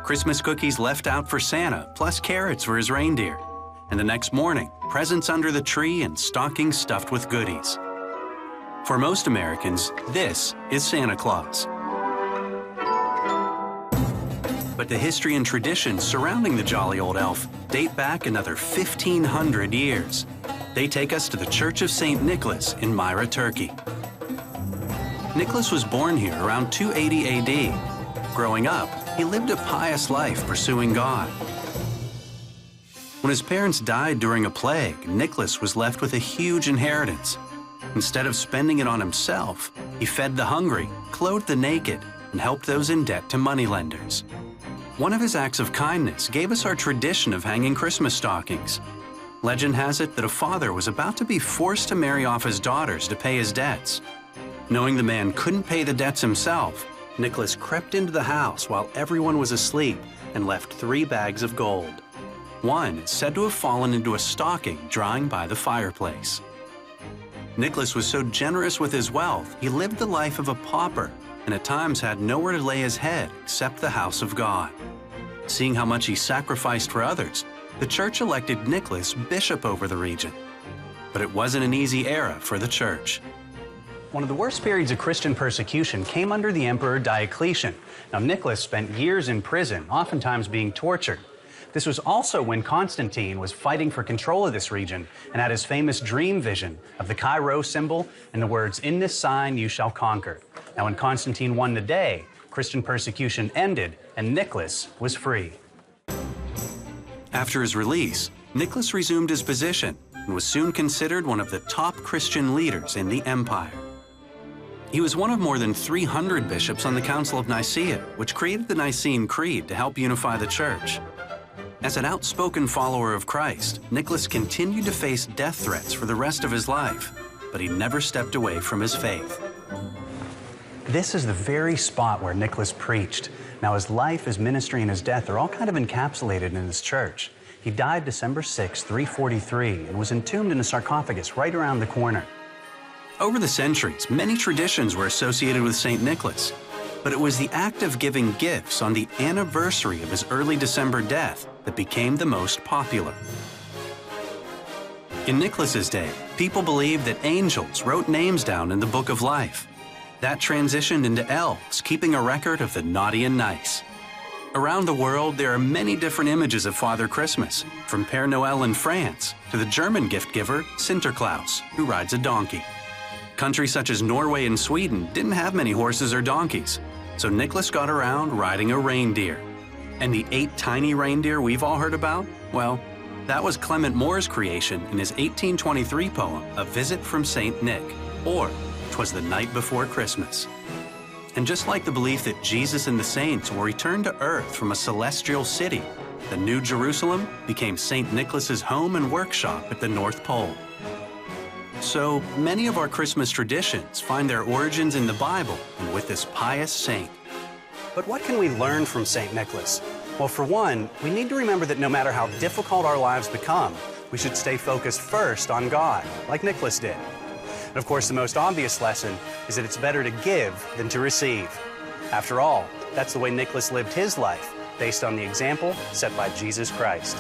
Christmas cookies left out for Santa, plus carrots for his reindeer. And the next morning, presents under the tree and stockings stuffed with goodies. For most Americans, this is Santa Claus. But the history and traditions surrounding the jolly old elf date back another 1,500 years. They take us to the Church of St. Nicholas in Myra, Turkey. Nicholas was born here around 280 AD. Growing up, he lived a pious life pursuing God. When his parents died during a plague, Nicholas was left with a huge inheritance. Instead of spending it on himself, he fed the hungry, clothed the naked, and helped those in debt to moneylenders. One of his acts of kindness gave us our tradition of hanging Christmas stockings. Legend has it that a father was about to be forced to marry off his daughters to pay his debts. Knowing the man couldn't pay the debts himself, Nicholas crept into the house while everyone was asleep and left 3 bags of gold. One is said to have fallen into a stocking drying by the fireplace. Nicholas was so generous with his wealth, he lived the life of a pauper and at times had nowhere to lay his head except the house of God. Seeing how much he sacrificed for others, the church elected Nicholas bishop over the region. But it wasn't an easy era for the church. One of the worst periods of Christian persecution came under the Emperor Diocletian. Now, Nicholas spent years in prison, oftentimes being tortured. This was also when Constantine was fighting for control of this region and had his famous dream vision of the Chi-Rho symbol and the words, "In this sign you shall conquer." Now, when Constantine won the day, Christian persecution ended and Nicholas was free. After his release, Nicholas resumed his position and was soon considered one of the top Christian leaders in the empire. He was one of more than 300 bishops on the Council of Nicaea, which created the Nicene Creed to help unify the church. As an outspoken follower of Christ, Nicholas continued to face death threats for the rest of his life, but he never stepped away from his faith. This is the very spot where Nicholas preached. Now, his life, his ministry, and his death are all kind of encapsulated in his church. He died December 6, 343, and was entombed in a sarcophagus right around the corner. Over the centuries, many traditions were associated with St. Nicholas, but it was the act of giving gifts on the anniversary of his early December death that became the most popular. In Nicholas's day, people believed that angels wrote names down in the Book of Life. That transitioned into elves, keeping a record of the naughty and nice. Around the world, there are many different images of Father Christmas, from Père Noël in France to the German gift giver, Santa Claus, who rides a donkey. Countries such as Norway and Sweden didn't have many horses or donkeys, so Nicholas got around riding a reindeer. And the 8 tiny reindeer we've all heard about? Well, that was Clement Moore's creation in his 1823 poem, A Visit from St. Nick, or 'Twas the Night Before Christmas. And just like the belief that Jesus and the saints will return to earth from a celestial city, the New Jerusalem became St. Nicholas's home and workshop at the North Pole. So many of our Christmas traditions find their origins in the Bible and with this pious saint. But what can we learn from St. Nicholas? Well, for one, we need to remember that no matter how difficult our lives become, we should stay focused first on God, like Nicholas did. And of course, the most obvious lesson is that it's better to give than to receive. After all, that's the way Nicholas lived his life, based on the example set by Jesus Christ.